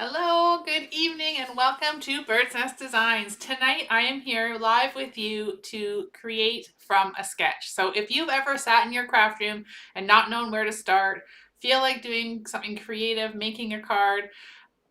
Hello, good evening, and welcome to Bird's Nest Designs. Tonight I am here live with you to create from a sketch. So if you've ever sat in your craft room and not known where to start, feel like doing something creative, making a card,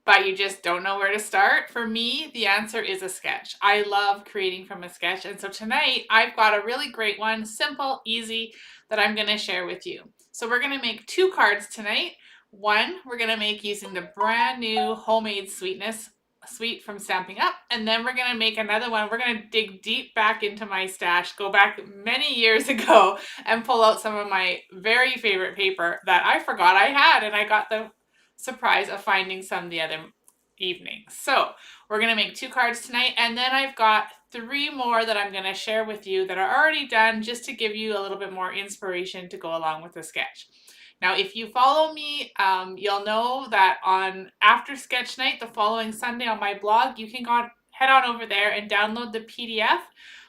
but you just don't know where to start, for me, the answer is a sketch. I love creating from a sketch, and so tonight I've got a really great one, simple, easy, that I'm going to share with you. So we're going to make two cards tonight. One, we're going to make using the brand new homemade suite from Stampin' Up, and then we're going to make another one. We're going to dig deep back into my stash, go back many years ago, and pull out some of my very favorite paper that I forgot I had, and I got the surprise of finding some the other evening. So we're going to make two cards tonight, and then I've got three more that I'm going to share with you that are already done, just to give you a little bit more inspiration to go along with the sketch. Now, if you follow me, you'll know that on after sketch night, the following Sunday on my blog, you can head on over there and download the PDF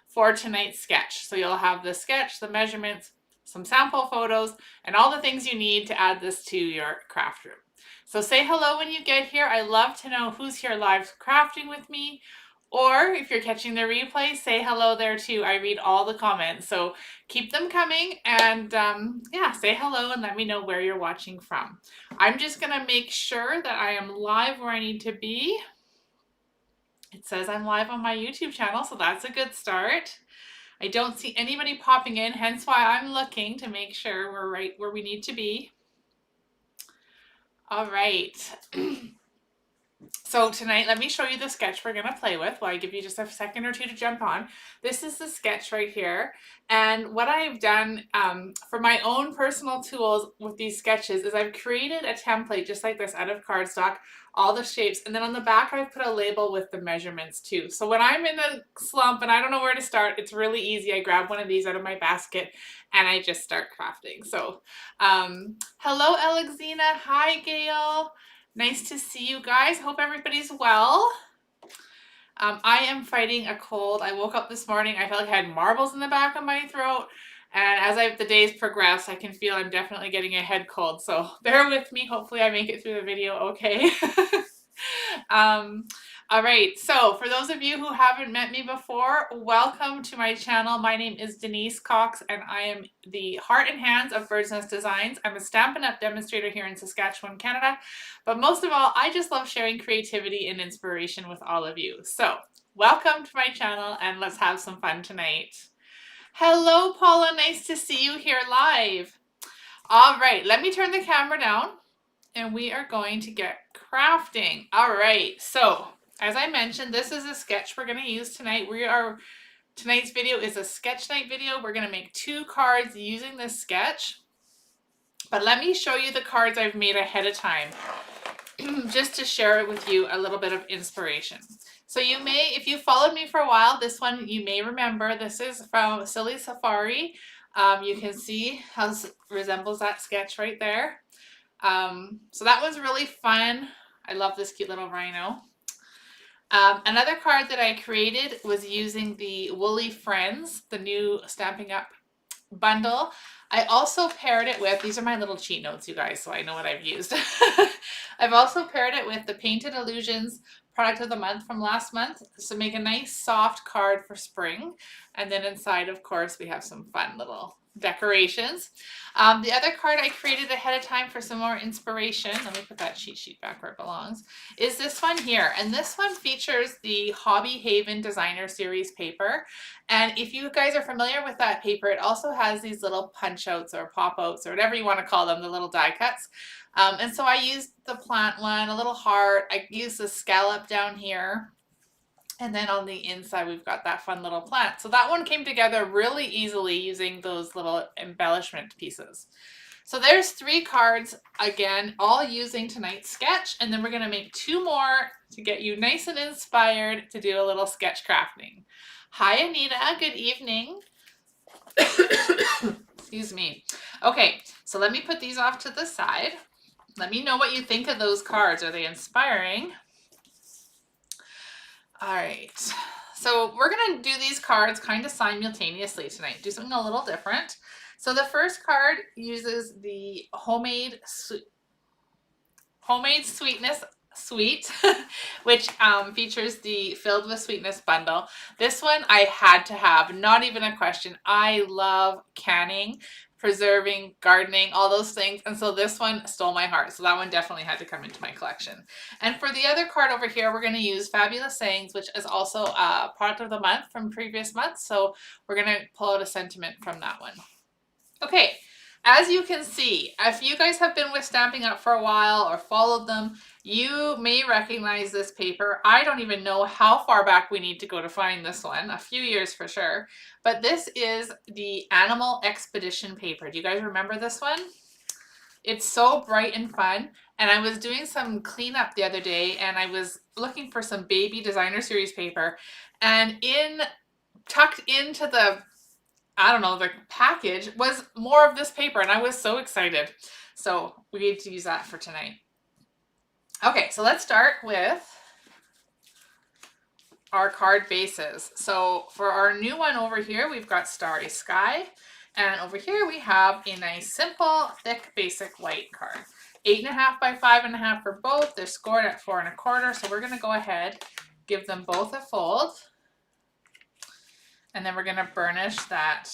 for tonight's sketch. So you'll have the sketch, the measurements, some sample photos, and all the things you need to add this to your craft room. So say hello when you get here. I love to know who's here live crafting with me. Or if you're catching the replay, say hello there too. I read all the comments, so keep them coming, and yeah, say hello and let me know where you're watching from. I'm just gonna make sure that I am live where I need to be. It says I'm live on my YouTube channel, so that's a good start. I don't see anybody popping in, hence why I'm looking to make sure we're right where we need to be. All right. So tonight, let me show you the sketch we're going to play with while I give you just a second or two to jump on. This is the sketch right here. And what I've done for my own personal tools with these sketches is I've created a template just like this out of cardstock, all the shapes. And then on the back, I've put a label with the measurements too. So when I'm in a slump and I don't know where to start, it's really easy. I grab one of these out of my basket and I just start crafting. So hello, Alexina. Hi, Gail. Nice to see you guys. Hope everybody's well. I am fighting a cold. I woke up this morning. I felt like I had marbles in the back of my throat. And as the days progress, I can feel I'm definitely getting a head cold. So bear with me. Hopefully I make it through the video okay. All right, so for those of you who haven't met me before, welcome to my channel. My name is Denise Cox, and I am the heart and hands of Bird's Nest Designs. I'm a Stampin' Up demonstrator here in Saskatchewan, Canada. But most of all, I just love sharing creativity and inspiration with all of you. So welcome to my channel, and let's have some fun tonight. Hello, Paula. Nice to see you here live. All right, let me turn the camera down, and we are going to get crafting. All right, so as I mentioned, this is a sketch we're going to use tonight. Tonight's video is a sketch night video. We're going to make two cards using this sketch. But let me show you the cards I've made ahead of time, just to share it with you a little bit of inspiration. So you may, if you followed me for a while, this one you may remember. This is from Silly Safari. You can see how it resembles that sketch right there. So that was really fun. I love this cute little rhino. Another card that I created was using the Woolly Friends, the new Stampin' Up bundle. I also paired it with, these are my little cheat notes, you guys, so I know what I've used. I've also paired it with the Painted Illusions product of the month from last month. So make a nice soft card for spring. And then inside, of course, we have some fun little decorations. The other card I created ahead of time for some more inspiration, let me put that cheat sheet back where it belongs, is this one here. And this one features the Hobby Haven Designer Series paper. And if you guys are familiar with that paper, it also has these little punch outs or pop outs or whatever you want to call them, the little die cuts. And so I used the plant one, a little heart. I used the scallop down here. And then on the inside, we've got that fun little plant. So that one came together really easily using those little embellishment pieces. So there's three cards, again, all using tonight's sketch. And then we're going to make two more to get you nice and inspired to do a little sketch crafting. Hi, Anita. Good evening. Excuse me. Okay, so let me put these off to the side. Let me know what you think of those cards. Are they inspiring? All right, so we're going to do these cards kind of simultaneously tonight, do something a little different. So the first card uses the Homemade Sweetness Sweet, which features the Filled with Sweetness bundle. This one I had to have, not even a question. I love canning, preserving, gardening, all those things. And so this one stole my heart. So that one definitely had to come into my collection. And for the other card over here, we're going to use Fabulous Sayings, which is also a product of the month from previous months. So we're going to pull out a sentiment from that one. Okay, as you can see, if you guys have been with Stampin' Up for a while or followed them, you may recognize this paper. I don't even know how far back we need to go to find this one, a few years for sure. But this is the Animal Expedition paper. Do you guys remember this one? It's so bright and fun. And I was doing some cleanup the other day and I was looking for some baby designer series paper, and tucked into the, I don't know, the package was more of this paper, and I was so excited. So we need to use that for tonight. Okay, so let's start with our card bases. So for our new one over here, we've got Starry Sky. And over here we have a nice, simple, thick, basic white card. 8.5 by 5.5 for both. They're scored at 4 1/4. So we're going to go ahead, give them both a fold. And then we're going to burnish that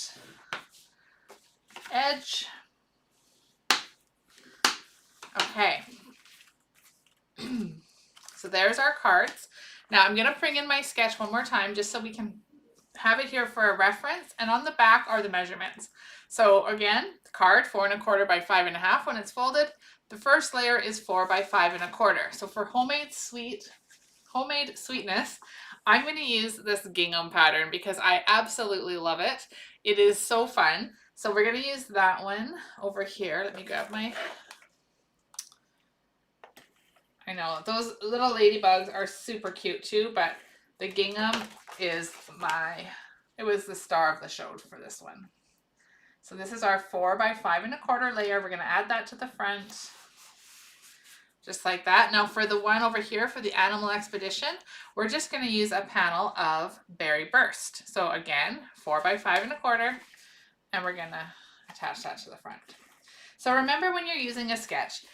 edge. Okay. So there's our cards. Now I'm going to bring in my sketch one more time just so we can have it here for a reference. And on the back are the measurements. So again, the card 4 1/4 by 5.5 when it's folded. The first layer is 4 by 5 1/4. So for homemade sweetness, I'm going to use this gingham pattern because I absolutely love it. It is so fun. So we're going to use that one over here. Let me grab my, I know those little ladybugs are super cute too, but the gingham is it was the star of the show for this one. So this is our 4 by 5 1/4 layer. We're going to add that to the front. Just like that. Now for the one over here for the Animal Expedition, we're just going to use a panel of Berry Burst. So again, 4 by 5 1/4, and we're going to attach that to the front. So remember, when you're using a sketch,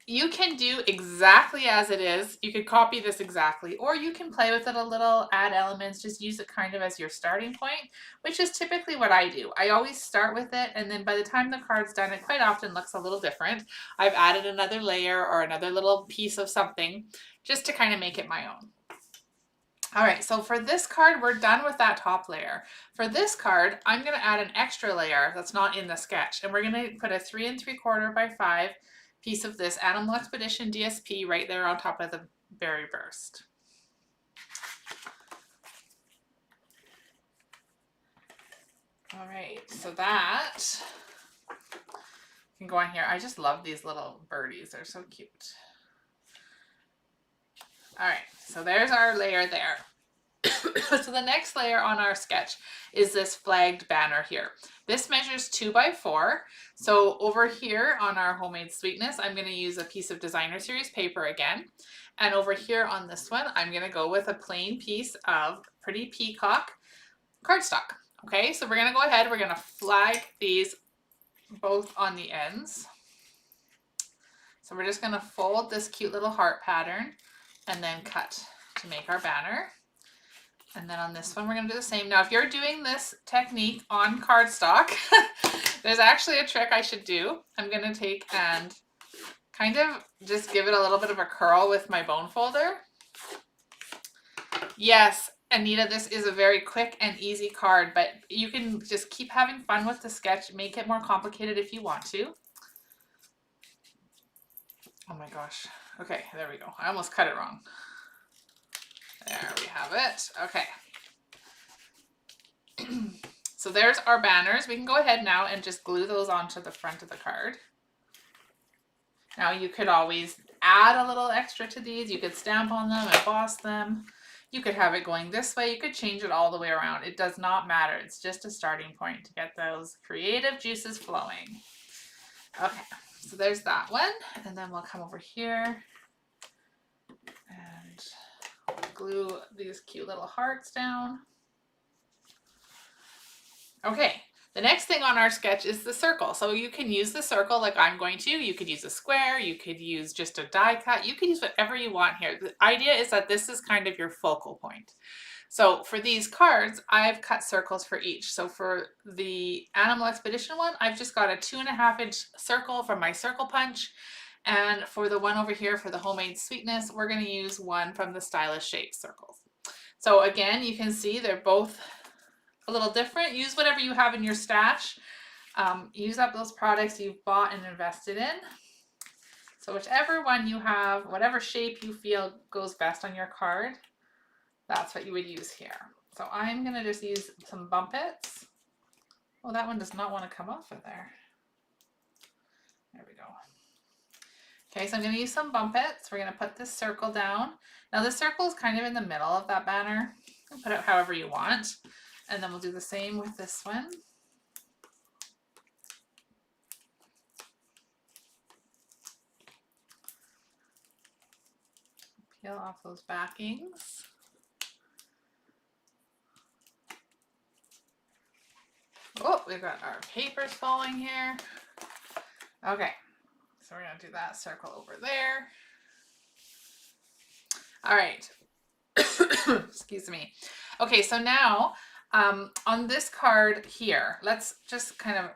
you can do exactly as it is. You could copy this exactly, or you can play with it a little, add elements, just use it kind of as your starting point, which is typically what I do. I always start with it, and then by the time the card's done, it quite often looks a little different. I've added another layer or another little piece of something just to kind of make it my own. All right, so for this card, we're done with that top layer. For this card, I'm going to add an extra layer that's not in the sketch, and we're going to put a 3 3/4 by 5 piece of this Animal Expedition DSP right there on top of the Berry Burst. All right, so that can go on here. I just love these little birdies. They're so cute. All right, so there's our layer there. So the next layer on our sketch is this flagged banner here. This measures 2 by 4. So over here on our Homemade Sweetness, I'm going to use a piece of designer series paper again. And over here on this one, I'm going to go with a plain piece of Pretty Peacock cardstock. Okay, so we're going to go ahead. We're going to flag these both on the ends. So we're just going to fold this cute little heart pattern and then cut to make our banner. And then on this one, we're going to do the same. Now, if you're doing this technique on cardstock, there's actually a trick I should do. I'm going to take and kind of just give it a little bit of a curl with my bone folder. Yes, Anita, this is a very quick and easy card, but you can just keep having fun with the sketch. Make it more complicated if you want to. Oh my gosh. Okay, there we go. I almost cut it wrong. There we have it. Okay. So there's our banners. We can go ahead now and just glue those onto the front of the card. Now you could always add a little extra to these. You could stamp on them, emboss them. You could have it going this way. You could change it all the way around. It does not matter. It's just a starting point to get those creative juices flowing. Okay, so there's that one. And then we'll come over here and glue these cute little hearts down. Okay, The next thing on our sketch is the circle. So you can use the circle like I'm going to. You could use a square. You could use just a die cut. You can use whatever you want here. The idea is that this is kind of your focal point. So for these cards, I've cut circles for each. So for the Animal Expedition one, I've just got a 2.5-inch circle from my circle punch. And for the one over here for the Homemade Sweetness, we're going to use one from the Stylish Shape circles. So again, you can see they're both a little different. Use whatever you have in your stash. Use up those products you've bought and invested in. So whichever one you have, whatever shape you feel goes best on your card, that's what you would use here. So I'm going to just use some Bumpits. Oh, that one does not want to come off of there. There we go. Okay, so I'm going to use some Bumpits. We're going to put this circle down. Now this circle is kind of in the middle of that banner. You can put it however you want. And then we'll do the same with this one. Peel off those backings. Oh, we've got our papers falling here. Okay, so we're going to do that circle over there. All right. Excuse me. Okay, so now on this card here, let's just kind of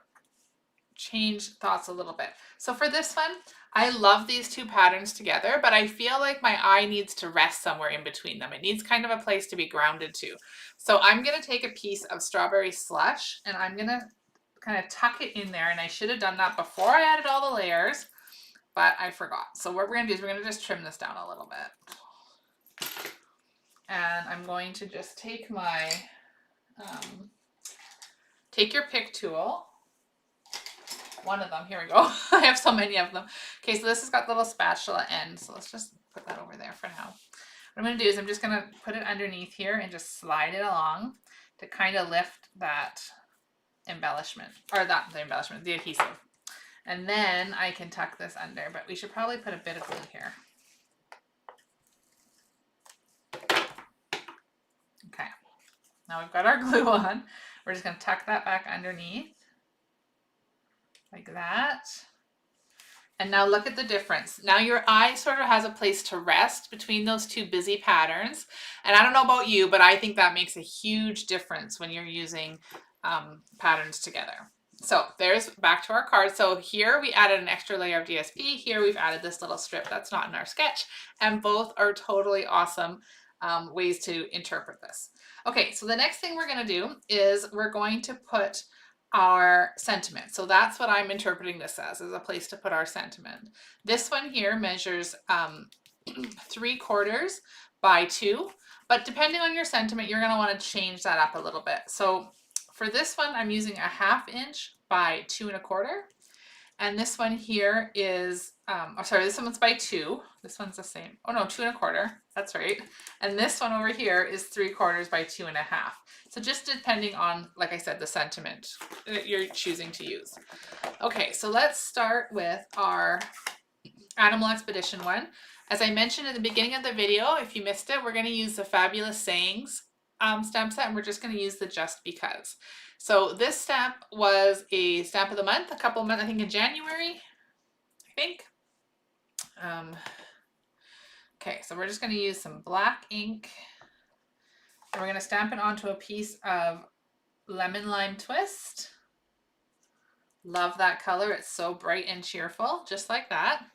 change thoughts a little bit. So for this one, I love these two patterns together, but I feel like my eye needs to rest somewhere in between them. It needs kind of a place to be grounded to. So I'm going to take a piece of Strawberry Slush and I'm going to kind of tuck it in there. And I should have done that before I added all the layers, but I forgot. So what we're going to do is we're going to just trim this down a little bit. And I'm going to just take my, take your pick tool. One of them, here we go. I have so many of them. Okay, so this has got the little spatula end. So let's just put that over there for now. What I'm going to do is I'm just going to put it underneath here and just slide it along to kind of lift that embellishment, or not the embellishment, the adhesive. And then I can tuck this under, but we should probably put a bit of glue here. Okay, now we've got our glue on. We're just going to tuck that back underneath. Like that. And now look at the difference. Now your eye sort of has a place to rest between those two busy patterns. And I don't know about you, but I think that makes a huge difference when you're using patterns together. So there's back to our card. So here we added an extra layer of DSP. Here we've added this little strip that's not in our sketch. And both are totally awesome ways to interpret this. Okay, so the next thing we're going to do is we're going to put our sentiment. So that's what I'm interpreting this as a place to put our sentiment. This one here measures 3/4 by 2, but depending on your sentiment, you're going to want to change that up a little bit. So for this one, I'm using a 1/2 inch by 2 1/4. And this one here is, oh sorry, this one's by 2. This one's the same. Oh no, 2 1/4. That's right. And this one over here is 3/4 by 2 1/2. So just depending on, like I said, the sentiment that you're choosing to use. Okay, so let's start with our Animal Expedition one. As I mentioned at the beginning of the video, if you missed it, we're going to use the Fabulous Sayings stamp set, and we're just going to use the Just Because. So this stamp was a stamp of the month, a couple of months, I think in January, I think. Okay, so we're just going to use some black ink. And we're going to stamp it onto a piece of Lemon Lime Twist. Love that color. It's so bright and cheerful, just like that.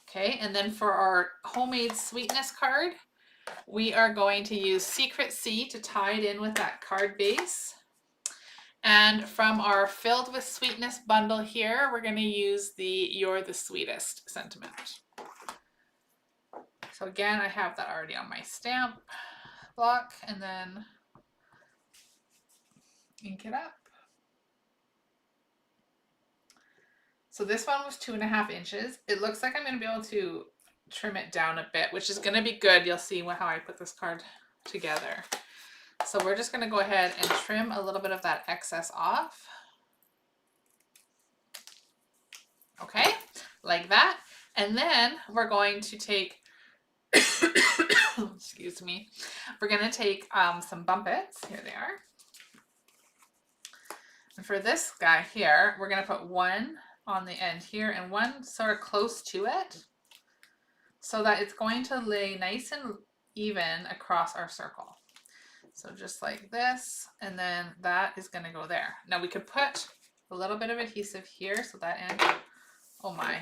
Okay, and then for our Homemade Sweetness card, we are going to use Secret C to tie it in with that card base. And from our Filled with Sweetness bundle here, we're going to use the You're the Sweetest sentiment. So again, I have that already on my stamp block, and then ink it up. So this one was 2 1/2 inches. It looks like I'm going to be able to trim it down a bit, which is going to be good. You'll see how I put this card together. So we're just going to go ahead and trim a little bit of that excess off. Okay, like that. And then we're going to take, excuse me, we're going to take some Bumpits. Here they are. And for this guy here, we're going to put one on the end here and one sort of close to it so that it's going to lay nice and even across our circle. So just like this, and then that is going to go there. Now we could put a little bit of adhesive here so that end, oh my,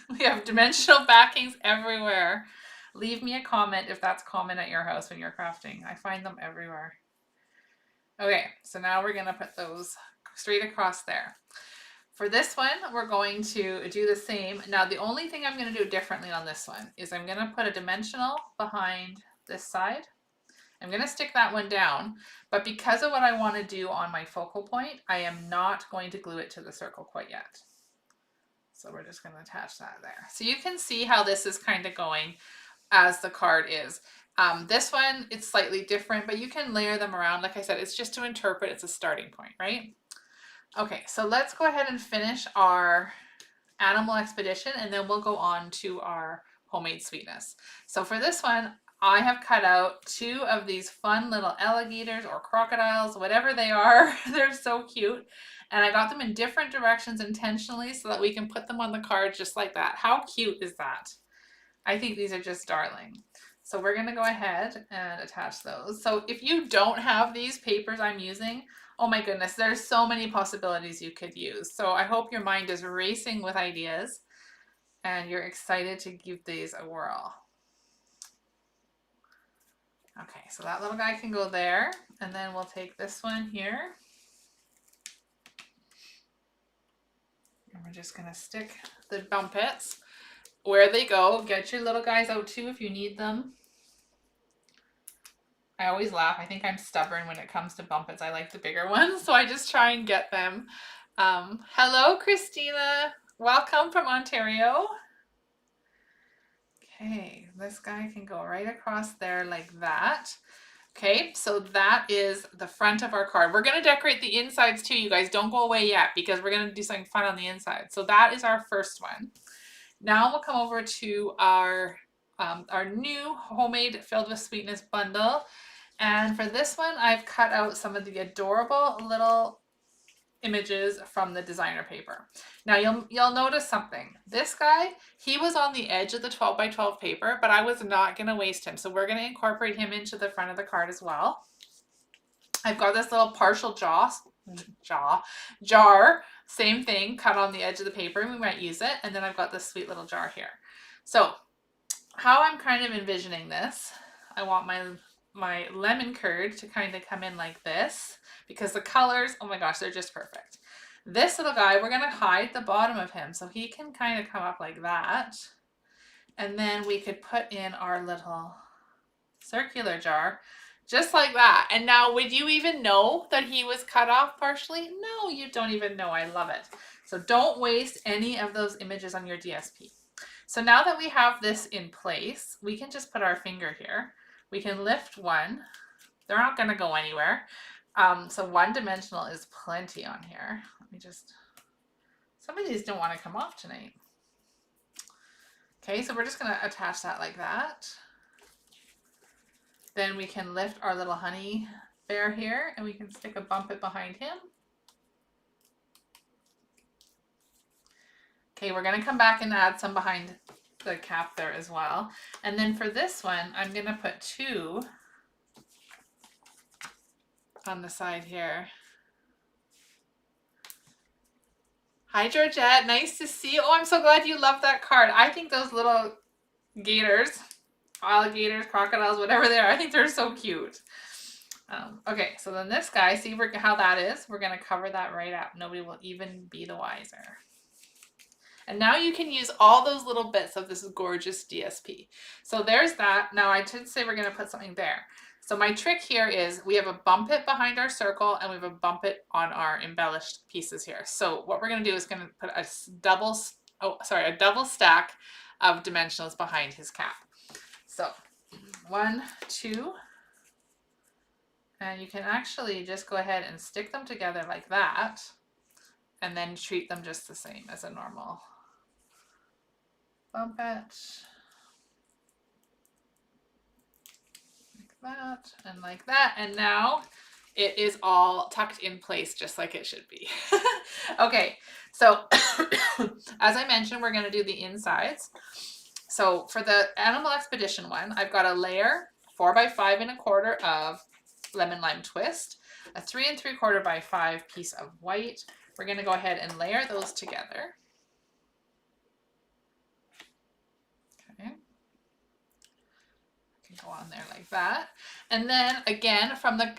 we have dimensional backings everywhere. Leave me a comment if that's common at your house when you're crafting. I find them everywhere. Okay, so now we're going to put those straight across there. For this one, we're going to do the same. Now, the only thing I'm going to do differently on this one is I'm going to put a dimensional behind this side. I'm going to stick that one down, but because of what I want to do on my focal point, I am not going to glue it to the circle quite yet. So we're just going to attach that there. So you can see how this is kind of going as the card is. This one, it's slightly different, but you can layer them around. Like I said, it's just to interpret. It's a starting point, right? Okay, so let's go ahead and finish our animal expedition, and then we'll go on to our homemade sweetness. So for this one, I have cut out 2 of these fun little alligators or crocodiles, whatever they are. They're so cute. And I got them in different directions intentionally so that we can put them on the card just like that. How cute is that? I think these are just darling. So we're going to go ahead and attach those. So if you don't have these papers I'm using, oh my goodness, there's so many possibilities you could use. So I hope your mind is racing with ideas and you're excited to give these a whirl. Okay, so that little guy can go there, and then we'll take this one here. And we're just gonna stick the bumpets where they go. Get your little guys out too if you need them. I always laugh. I think I'm stubborn when it comes to bumpets. I like the bigger ones, so I just try and get them. Hello, Christina. Welcome from Ontario. Okay, this guy can go right across there like that. Okay, so that is the front of our card. We're going to decorate the insides too, you guys. Don't go away yet because we're going to do something fun on the inside. So that is our first one. Now we'll come over to our new homemade Filled with Sweetness bundle. And for this one, I've cut out some of the adorable little images from the designer paper. Now you'll notice something. This guy, he was on the edge of the 12 by 12 paper, but I was not going to waste him. So we're going to incorporate him into the front of the card as well. I've got this little partial jar, same thing, cut on the edge of the paper. We might use it. And then I've got this sweet little jar here. So how I'm kind of envisioning this, I want my lemon curd to kind of come in like this because the colors, oh my gosh, they're just perfect. This little guy, we're going to hide the bottom of him so he can kind of come up like that. And then we could put in our little circular jar just like that. And now, would you even know that he was cut off partially? No, you don't even know. I love it. So don't waste any of those images on your DSP. So now that we have this in place, we can just put our finger here. We can lift one. They're not going to go anywhere. So one dimensional is plenty on here. Let me just, some of these don't want to come off tonight. Okay, so we're just going to attach that like that. Then we can lift our little honey bear here and we can stick a bumpet behind him. Okay, we're going to come back and add some behind the cap there as well. And then for this one, I'm going to put 2 on the side here. Hi, Georgette. Nice to see you. Oh, I'm so glad you love that card. I think those little gators, alligators, crocodiles, whatever they are, I think they're so cute. Okay, so then this guy, see how that is? We're going to cover that right up. Nobody will even be the wiser. And now you can use all those little bits of this gorgeous DSP. So there's that. Now I should say we're going to put something there. So my trick here is we have a bumpet behind our circle and we have a bumpet on our embellished pieces here. So what we're going to do is going to put a double stack of dimensionals behind his cap. So 1, 2, and you can actually just go ahead and stick them together like that and then treat them just the same as a normal bumpet. Like that and like that. And now it is all tucked in place just like it should be. Okay, so as I mentioned, we're going to do the insides. So for the Animal Expedition one, I've got a layer 4 by 5 1/4 of lemon lime twist, a 3 3/4 by 5 piece of white. We're going to go ahead and layer those together. Okay. Go on there like that. And then again, from the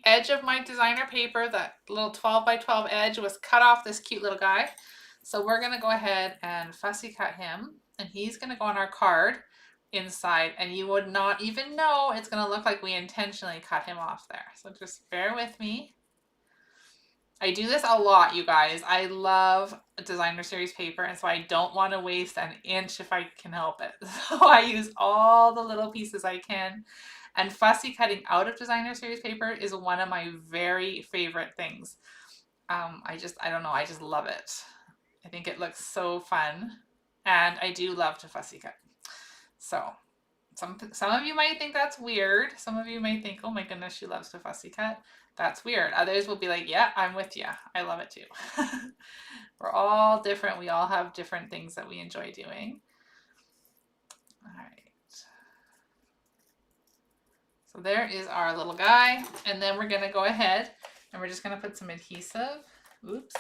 edge of my designer paper, that little 12 by 12 edge was cut off this cute little guy. So we're going to go ahead and fussy cut him, and he's going to go on our card inside, and you would not even know. It's going to look like we intentionally cut him off there. So just bear with me. I do this a lot, you guys. I love designer series paper, and so I don't want to waste an inch if I can help it. So I use all the little pieces I can. And fussy cutting out of designer series paper is one of my very favorite things. I don't know, I just love it. I think it looks so fun, and I do love to fussy cut. So some of you might think that's weird. Some of you might think, oh my goodness, she loves to fussy cut. That's weird. Others will be like, yeah, I'm with you. I love it too. We're all different. We all have different things that we enjoy doing. All right. So there is our little guy. And then we're going to go ahead and we're just going to put some adhesive. Oops.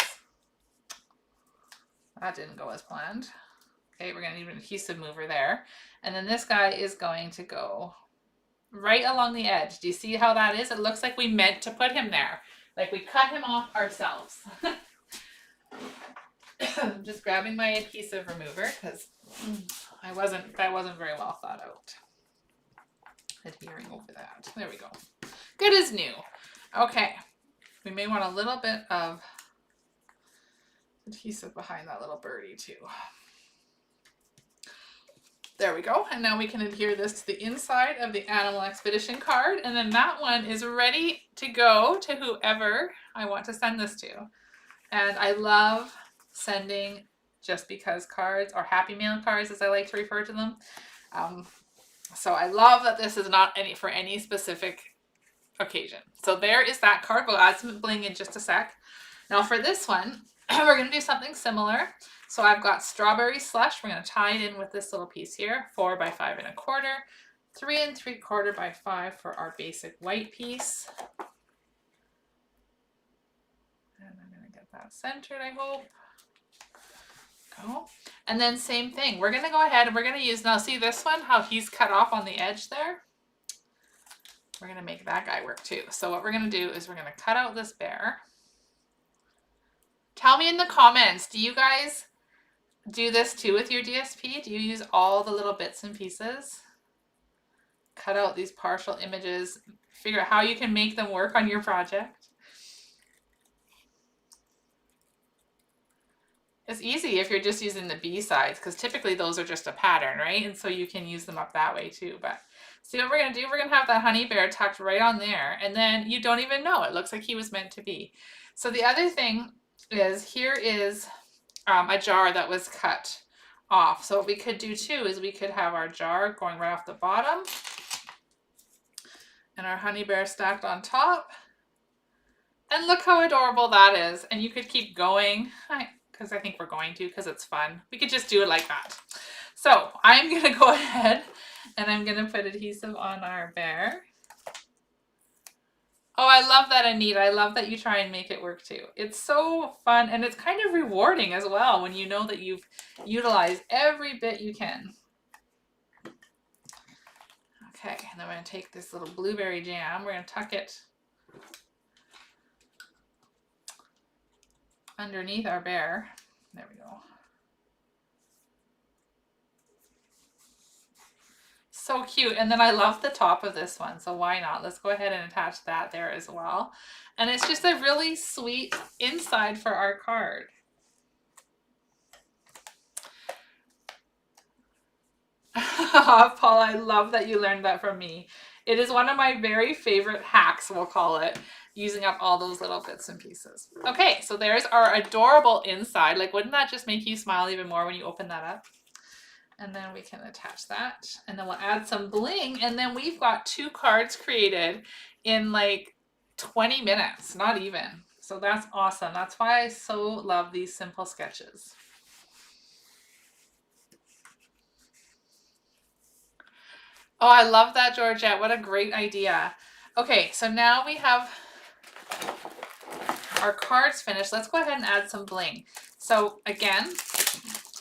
That didn't go as planned. Okay, we're going to need an adhesive mover there. And then this guy is going to go right along the edge. Do you see how that is? It looks like we meant to put him there. Like we cut him off ourselves. I'm just grabbing my adhesive remover because that wasn't very well thought out. Adhering over that. There we go. Good as new. Okay. We may want a little bit of adhesive behind that little birdie too. There we go. And now we can adhere this to the inside of the Animal Expedition card. And then that one is ready to go to whoever I want to send this to. And I love sending just because cards, or happy mail cards as I like to refer to them. So I love that this is not for any specific occasion. So there is that card. We'll add some bling in just a sec. Now for this one, we're going to do something similar. So I've got strawberry slush. We're going to tie it in with this little piece here, 4 by 5 1/4, 3 3/4 by 5 for our basic white piece. And I'm going to get that centered, I hope. Go. And then same thing. We're going to go ahead and we're going to use, now see this one, how he's cut off on the edge there? We're going to make that guy work too. So what we're going to do is we're going to cut out this bear. Tell me in the comments, do you guys do this too with your DSP? Do you use all the little bits and pieces? Cut out these partial images, figure out how you can make them work on your project. It's easy if you're just using the B sides, because typically those are just a pattern, right? And so you can use them up that way too. But see what we're going to do? We're going to have that honey bear tucked right on there, and then you don't even know. It looks like he was meant to be. So the other thing is, here is a jar that was cut off. So what we could do too is we could have our jar going right off the bottom and our honey bear stacked on top. And look how adorable that is. And you could keep going, because I think we're going to, because it's fun. We could just do it like that. So I'm going to go ahead and I'm going to put adhesive on our bear. Oh, I love that, Anita. I love that you try and make it work too. It's so fun, and it's kind of rewarding as well when you know that you've utilized every bit you can. Okay, and then I'm going to take this little blueberry jam. We're going to tuck it underneath our bear. There we go. So cute. And then I love the top of this one, so why not? Let's go ahead and attach that there as well. And it's just a really sweet inside for our card. Paul, I love that you learned that from me. It is one of my very favorite hacks, we'll call it, using up all those little bits and pieces. Okay, so there's our adorable inside. Like, wouldn't that just make you smile even more when you open that up? And then we can attach that, and then we'll add some bling, and then we've got 2 cards created in like 20 minutes, not even. So that's awesome. That's why I so love these simple sketches. Oh, I love that, Georgette. What a great idea. Okay, so now we have our cards finished. Let's go ahead and add some bling. So again,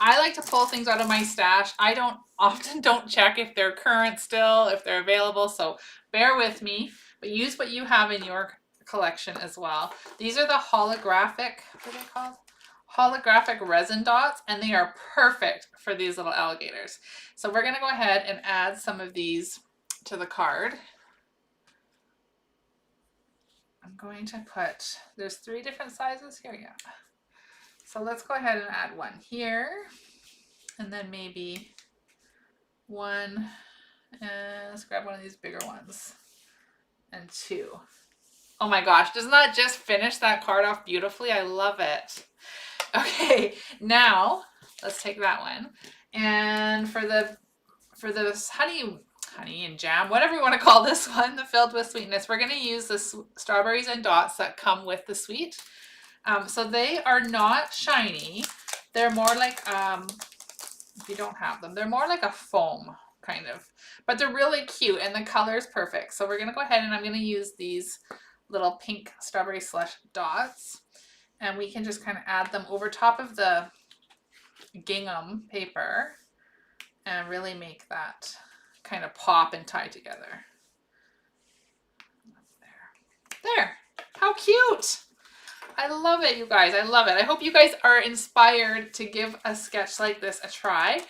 I like to pull things out of my stash. I often don't check if they're current still, if they're available, so bear with me, but use what you have in your collection as well. These are the holographic, what are they called? Holographic resin dots, and they are perfect for these little alligators. So we're gonna go ahead and add some of these to the card. I'm going to put, there's 3 different sizes here, yeah. So let's go ahead and add one here, and then maybe one, and let's grab one of these bigger ones, and 2. Oh my gosh, doesn't that just finish that card off beautifully? I love it. Okay, now let's take that one, and for this honey and jam, whatever you want to call this one, the filled with sweetness, we're going to use the strawberries and dots that come with the sweet. So they are not shiny. They're more like, if you don't have them, they're more like a foam kind of, but they're really cute and the color is perfect. So we're going to go ahead and I'm going to use these little pink strawberry slush dots, and we can just kind of add them over top of the gingham paper and really make that kind of pop and tie together. There. How cute. I love it, you guys. I love it. I hope you guys are inspired to give a sketch like this a try.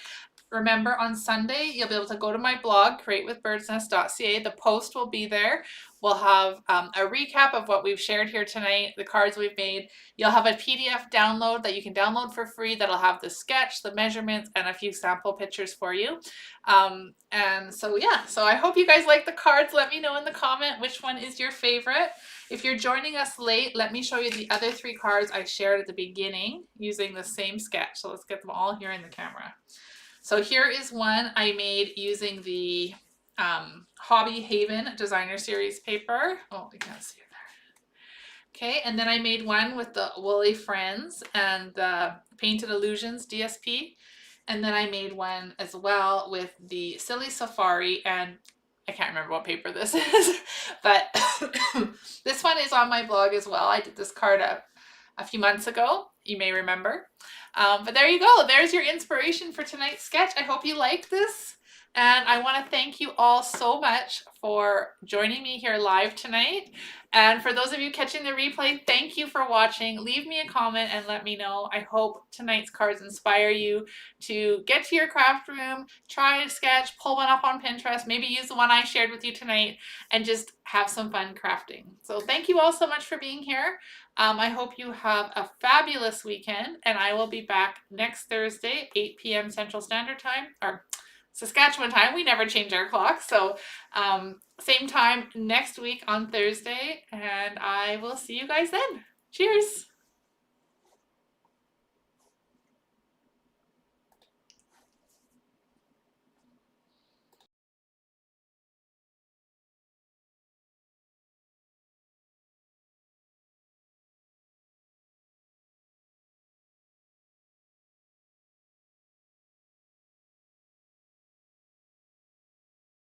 Remember, on Sunday, you'll be able to go to my blog, createwithbirdsnest.ca. The post will be there. We'll have a recap of what we've shared here tonight, the cards we've made. You'll have a PDF download that you can download for free that'll have the sketch, the measurements, and a few sample pictures for you. And so, yeah, so I hope you guys like the cards. Let me know in the comment which one is your favorite. If you're joining us late, let me show you the other 3 cards I shared at the beginning using the same sketch. So let's get them all here in the camera. So here is one I made using the Hobby Haven Designer Series paper. Oh, you can't see it there. Okay, and then I made one with the Woolly Friends and the Painted Illusions DSP. And then I made one as well with the Silly Safari, and I can't remember what paper this is, but this one is on my blog as well. I did this card a few months ago, you may remember. But there you go. There's your inspiration for tonight's sketch. I hope you liked this. And I want to thank you all so much for joining me here live tonight. And for those of you catching the replay, thank you for watching. Leave me a comment and let me know. I hope tonight's cards inspire you to get to your craft room, try a sketch, pull one up on Pinterest, maybe use the one I shared with you tonight, and just have some fun crafting. So thank you all so much for being here. I hope you have a fabulous weekend, and I will be back next Thursday, 8 p.m. Central Standard Time, or Saskatchewan time. We never change our clock. So same time next week on Thursday, and I will see you guys then. Cheers.